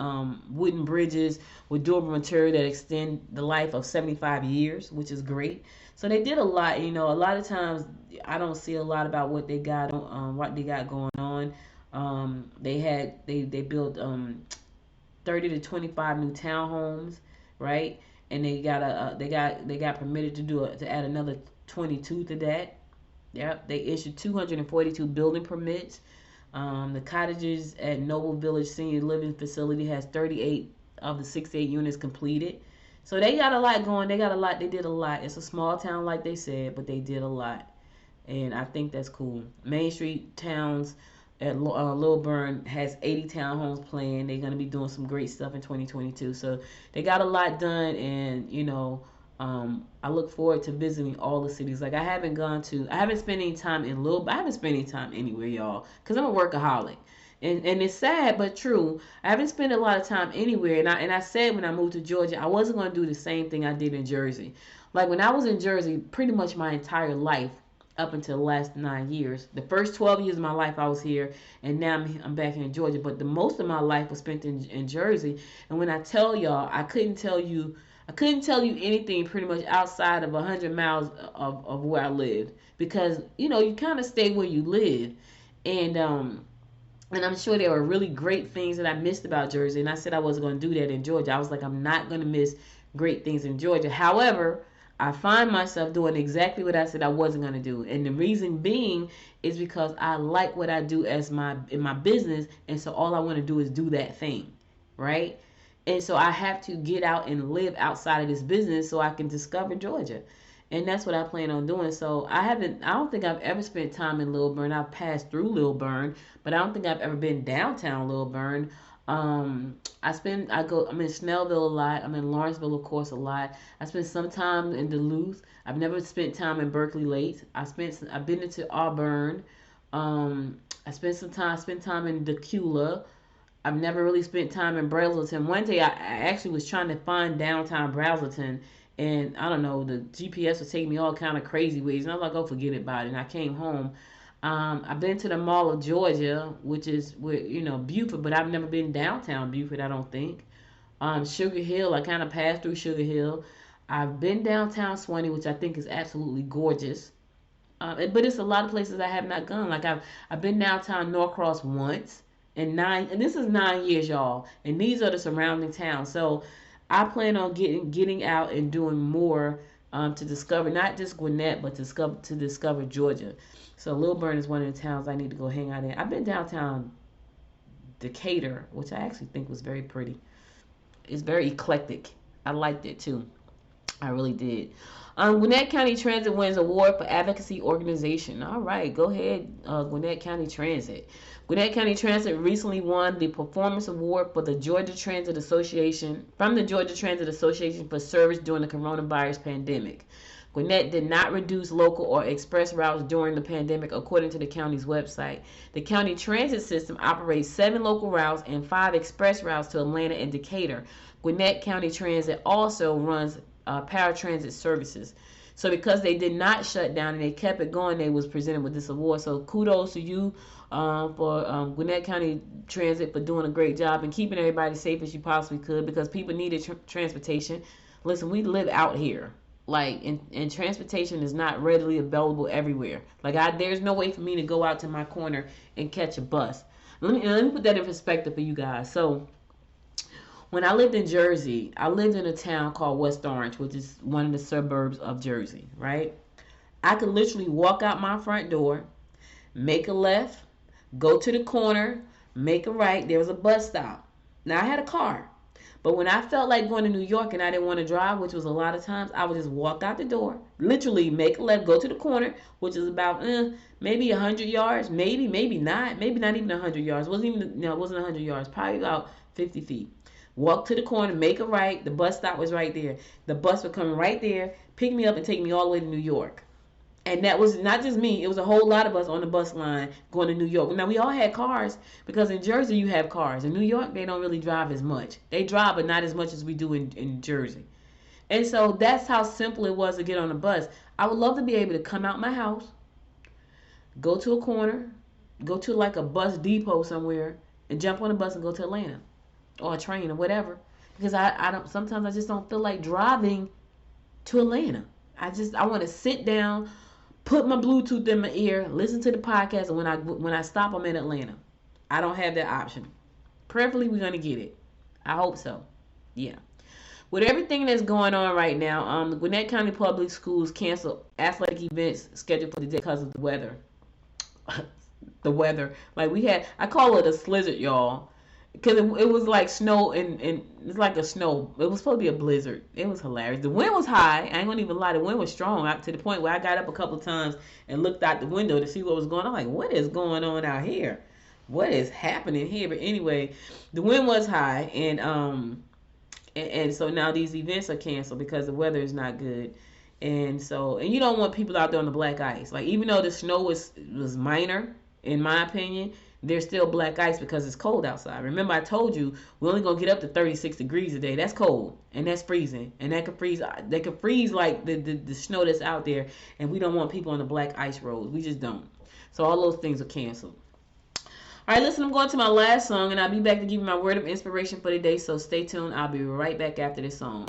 wooden bridges with durable material that extend the life of 75 years, which is great. So they did a lot. A lot of times I don't see a lot about what they got going on. They built 30 to 25 new townhomes, right? And they got permitted to add another 22 to that. Yep, they issued 242 building permits. The cottages at Noble Village Senior Living Facility has 38 of the 68 units completed. So they got a lot going. They got a lot. They did a lot. It's a small town, like they said, but they did a lot. And I think that's cool. Main Street Towns at Lilburn has 80 townhomes planned. They're going to be doing some great stuff in 2022. So they got a lot done, and, I look forward to visiting all the cities. Like, I haven't spent any time in Lilburn. I haven't spent any time anywhere, y'all, because I'm a workaholic. And it's sad but true. I haven't spent a lot of time anywhere. And I said when I moved to Georgia, I wasn't going to do the same thing I did in Jersey. Like, when I was in Jersey, pretty much my entire life, up until the last 9 years. The first 12 years of my life I was here, and now I'm back in Georgia. But the most of my life was spent in Jersey. And when I tell y'all, I couldn't tell you anything pretty much outside of 100 miles of where I lived, because you kind of stay where you live, and I'm sure there were really great things that I missed about Jersey. And I said I wasn't going to do that in Georgia. I was like, I'm not going to miss great things in Georgia. However, I find myself doing exactly what I said I wasn't going to do. And the reason being is because I like what I do in my business. And so all I want to do is do that thing, right? And so I have to get out and live outside of this business so I can discover Georgia. And that's what I plan on doing. So I don't think I've ever spent time in Lilburn. I've passed through Lilburn, but I don't think I've ever been downtown Lilburn. I'm in Snellville a lot. I'm in Lawrenceville, of course, a lot. I spent some time in Duluth. I've never spent time in Berkeley Lakes. I've been into Auburn. I spent time in Decula. I've never really spent time in Brazelton. One day I actually was trying to find downtown Brazelton, and I don't know, the GPS was taking me all kind of crazy ways, and I was like, oh, forget about it. And I came home. I've been to the Mall of Georgia, which is where, Beaufort, but I've never been downtown Beaufort, I don't think. Sugar Hill, I kind of passed through Sugar Hill. I've been downtown Swanee, which I think is absolutely gorgeous. But it's a lot of places I have not gone. Like I've been downtown Norcross once, and this is 9 years, y'all. And these are the surrounding towns. So I plan on getting out and doing more to discover not just Gwinnett, but to discover Georgia. So Lilburn is one of the towns I need to go hang out in. I've been downtown Decatur, which I actually think was very pretty. It's very eclectic. I liked it too. I really did. Gwinnett County Transit wins award for advocacy organization. All right, go ahead, Gwinnett County Transit. Gwinnett County Transit recently won the Performance Award for the Georgia Transit Association for service during the coronavirus pandemic. Gwinnett did not reduce local or express routes during the pandemic, according to the county's website. The county transit system operates 7 local routes and 5 express routes to Atlanta and Decatur. Gwinnett County Transit also runs paratransit services. So because they did not shut down and they kept it going, they was presented with this award. So kudos to you for Gwinnett County Transit for doing a great job and keeping everybody safe as you possibly could, because people needed transportation. Listen, we live out here. Like, and transportation is not readily available everywhere. Like, there's no way for me to go out to my corner and catch a bus. Let me put that in perspective for you guys. So, when I lived in Jersey, I lived in a town called West Orange, which is one of the suburbs of Jersey, right? I could literally walk out my front door, make a left, go to the corner, make a right. There was a bus stop. Now, I had a car. But when I felt like going to New York and I didn't want to drive, which was a lot of times, I would just walk out the door, literally make a left, go to the corner, which is about maybe 100 yards, maybe not even 100 yards. It wasn't 100 yards, probably about 50 feet. Walk to the corner, make a right. The bus stop was right there. The bus would come right there, pick me up, and take me all the way to New York. And that was not just me. It was a whole lot of us on the bus line going to New York. Now, we all had cars, because in Jersey you have cars. In New York, they don't really drive as much. They drive, but not as much as we do in Jersey. And so that's how simple it was to get on a bus. I would love to be able to come out my house, go to a corner, go to like a bus depot somewhere, and jump on a bus and go to Atlanta, or a train or whatever. Because sometimes I just don't feel like driving to Atlanta. I want to sit down, put my Bluetooth in my ear, listen to the podcast, and when I stop, I'm in Atlanta. I don't have that option. Preferably, we're going to get it. I hope so. Yeah. With everything that's going on right now, the Gwinnett County Public Schools canceled athletic events scheduled for the day because of the weather. The weather. Like I call it a slizzard, y'all. because it was like snow and it's like a snow. It was supposed to be a blizzard. It was hilarious. The wind was high. I ain't gonna even lie. The wind was strong to the point where I got up a couple of times and looked out the window to see what was going on. I'm like, what is going on out here? What is happening here? But anyway, the wind was high, and so now these events are canceled because the weather is not good. And you don't want people out there on the black ice. Like, even though the snow was minor, in my opinion, there's still black ice because it's cold outside. Remember, I told you we're only gonna get up to 36 degrees a day. That's cold, and that's freezing, and that could freeze. They could freeze like the snow that's out there, and we don't want people on the black ice roads. We just don't. So all those things are canceled. All right, listen, I'm going to my last song, and I'll be back to give you my word of inspiration for the day. So stay tuned. I'll be right back after this song.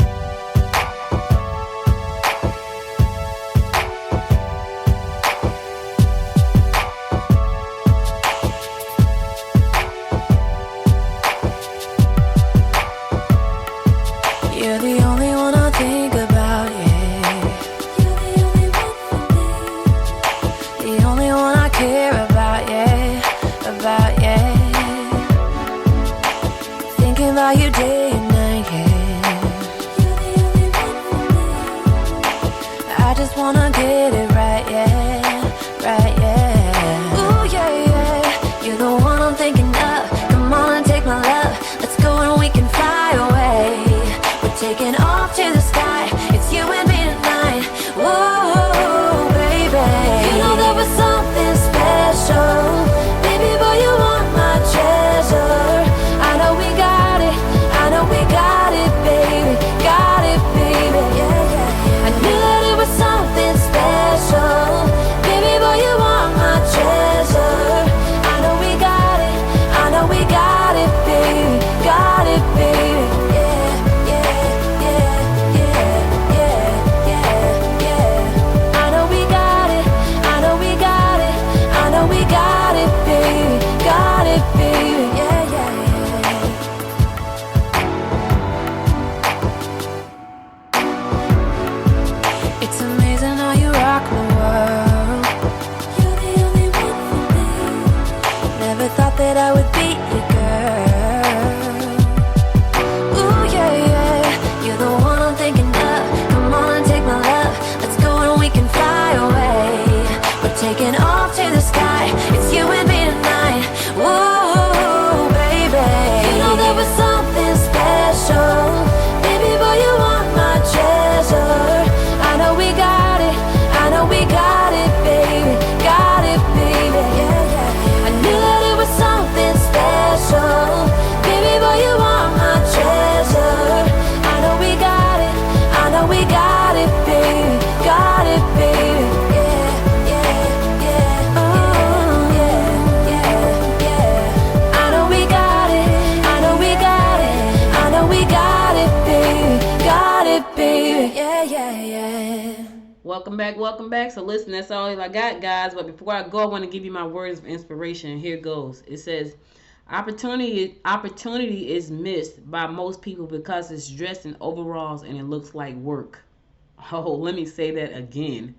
You're the only one I think about, yeah. You're the only one for me. The only one I care about, yeah. About, yeah. Thinking about you day and night, yeah. You're the only one for me. I just wanna get it right, yeah. Right, yeah. Ooh, yeah, yeah. You're the one I'm thinking of. Come on and take my love. Let's go and we can fly away. Taking off to the sky, it's you and me tonight. Whoa, baby. You know there was something special. Baby boy, you are my treasure. I know we got it, I know we got it, baby. Got it, baby, yeah, yeah. I knew that it was something special. Baby boy, you are my treasure. I know we got it, I know we got it, baby. Got it, baby. It's amazing how you rock my world. You're the only one for me. Never thought that I would be your girl. Ooh, yeah, yeah. You're the one I'm thinking of. Come on and take my love. Let's go and we can fly away. We're taking off to the sky. It's you and me tonight. Whoa, baby. You know there was something special. Baby boy, you are my treasure. I know we got it, I know we got it, baby. Got it, baby, yeah, yeah. I knew that it was something special. Baby boy, you are my treasure. I know we got it, I know we got it, baby. Got it, baby, yeah, yeah, yeah. Oh, yeah, yeah, yeah. I know we got it, I know we got it, I know we got it, baby. Got it, baby, yeah, yeah, yeah. Welcome back. So listen, that's all I got, guys. But before I go, I want to give you my words of inspiration. Here goes. It says, opportunity is missed by most people because it's dressed in overalls and it looks like work. Oh, let me say that again.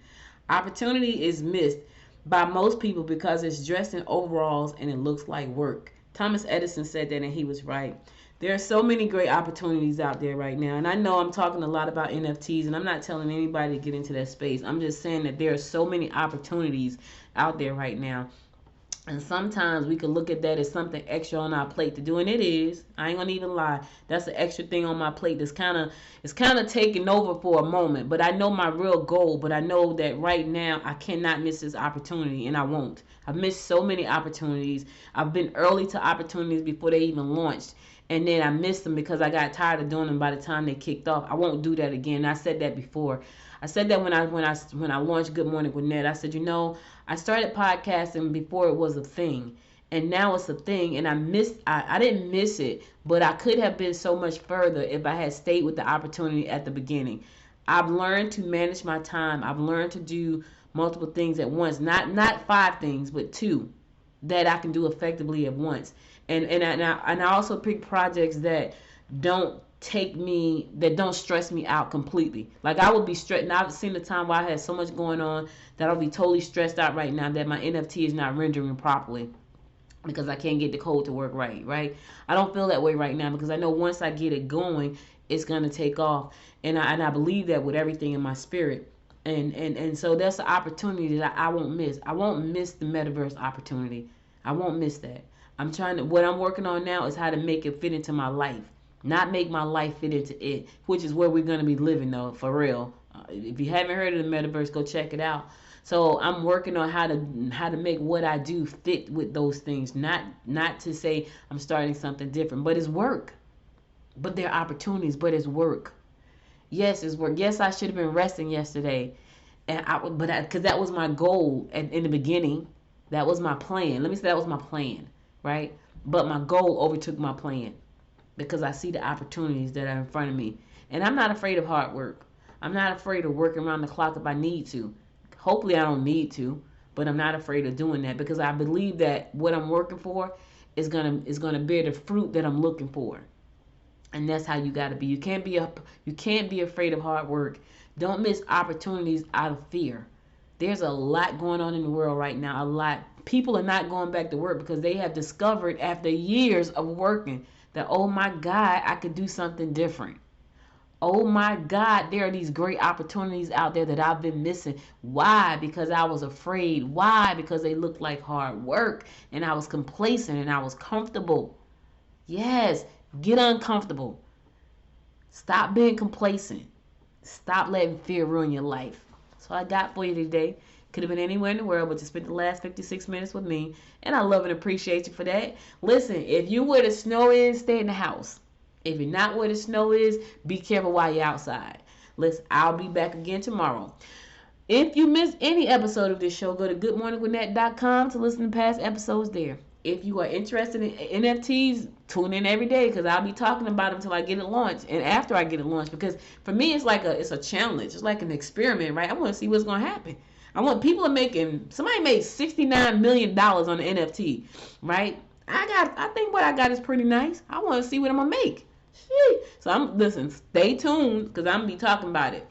Opportunity is missed by most people because it's dressed in overalls and it looks like work. Thomas Edison said that, and he was right. There are so many great opportunities out there right now. And I know I'm talking a lot about NFTs, and I'm not telling anybody to get into that space. I'm just saying that there are so many opportunities out there right now. And sometimes we can look at that as something extra on our plate to do, and it is. I ain't gonna even lie. That's an extra thing on my plate that's kind of taking over for a moment. But I know my real goal. But I know that right now I cannot miss this opportunity, and I won't. I've missed so many opportunities. I've been early to opportunities before they even launched. And then I missed them because I got tired of doing them by the time they kicked off. I won't do that again. I said that before. I said that when I launched Good Morning Gwinnett. I said, I started podcasting before it was a thing, and now it's a thing. And I didn't miss it, but I could have been so much further if I had stayed with the opportunity at the beginning. I've learned to manage my time. I've learned to do multiple things at once, not 5 things, but 2 that I can do effectively at once. And I also pick projects that don't stress me out completely. Like I would be stressed. Now I've seen the time where I had so much going on that I'll be totally stressed out right now that my NFT is not rendering properly. because I can't get the code to work right? I don't feel that way right now because I know once I get it going, it's going to take off. And I believe that with everything in my spirit. And so that's an opportunity that I won't miss. I won't miss the metaverse opportunity. I won't miss that. What I'm working on now is how to make it fit into my life. Not make my life fit into it, which is where we're going to be living though, for real. If you haven't heard of the metaverse, go check it out. So I'm working on how to make what I do fit with those things. Not to say I'm starting something different, but it's work. But there are opportunities, but it's work. Yes, it's work. Yes, I should have been resting yesterday, because that was my goal in the beginning. That was my plan. Let me say that was my plan, right? But my goal overtook my plan because I see the opportunities that are in front of me, and I'm not afraid of hard work. I'm not afraid of working around the clock if I need to. Hopefully, I don't need to, but I'm not afraid of doing that because I believe that what I'm working for is gonna bear the fruit that I'm looking for. And that's how you got to be. You can't be afraid of hard work. Don't miss opportunities out of fear. There's a lot going on in the world right now. A lot. People are not going back to work because they have discovered after years of working that, oh my God, I could do something different. Oh my God, there are these great opportunities out there that I've been missing. Why? Because I was afraid. Why? Because they looked like hard work and I was complacent and I was comfortable. Yes. Get uncomfortable. Stop being complacent. Stop letting fear ruin your life. So I got for you today. Could have been anywhere in the world, but you spent the last 56 minutes with me. And I love and appreciate you for that. Listen, if you where the snow is, stay in the house. If you're not where the snow is, be careful while you're outside. Listen, I'll be back again tomorrow. If you missed any episode of this show, go to goodmorninggwinnett.com to listen to past episodes there. If you are interested in NFTs, tune in every day because I'll be talking about them until I get it launched and after I get it launched. Because for me, it's a challenge. It's like an experiment, right? I want to see what's going to happen. Somebody made $69 million on the NFT, right? I think what I got is pretty nice. I want to see what I'm going to make. So stay tuned because I'm going to be talking about it.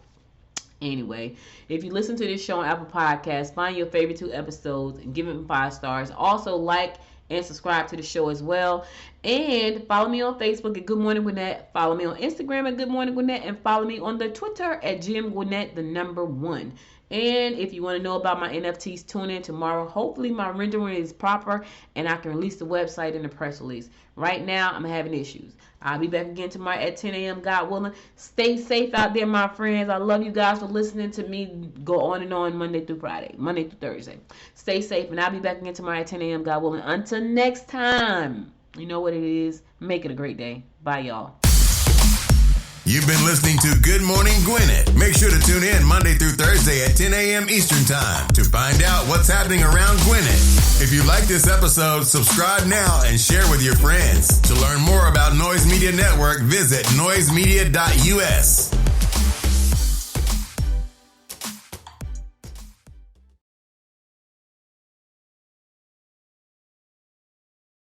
Anyway, if you listen to this show on Apple Podcasts, find your favorite 2 episodes and give them 5 stars. Also, like and subscribe to the show as well. And follow me on Facebook at Good Morning Gwinnett. Follow me on Instagram at Good Morning Gwinnett. And follow me on the Twitter at Jim Gwinnett, the number 1. And if you want to know about my NFTs, tune in tomorrow. Hopefully my rendering is proper and I can release the website and the press release. Right now, I'm having issues. I'll be back again tomorrow at 10 a.m. God willing. Stay safe out there, my friends. I love you guys for listening to me go on and on Monday through Thursday. Stay safe, and I'll be back again tomorrow at 10 a.m. God willing. Until next time, you know what it is. Make it a great day. Bye, y'all. You've been listening to Good Morning Gwinnett. Make sure to tune in Monday through Thursday at 10 a.m. Eastern Time to find out what's happening around Gwinnett. If you like this episode, subscribe now and share with your friends. To learn more about Noise Media Network, visit noisemedia.us.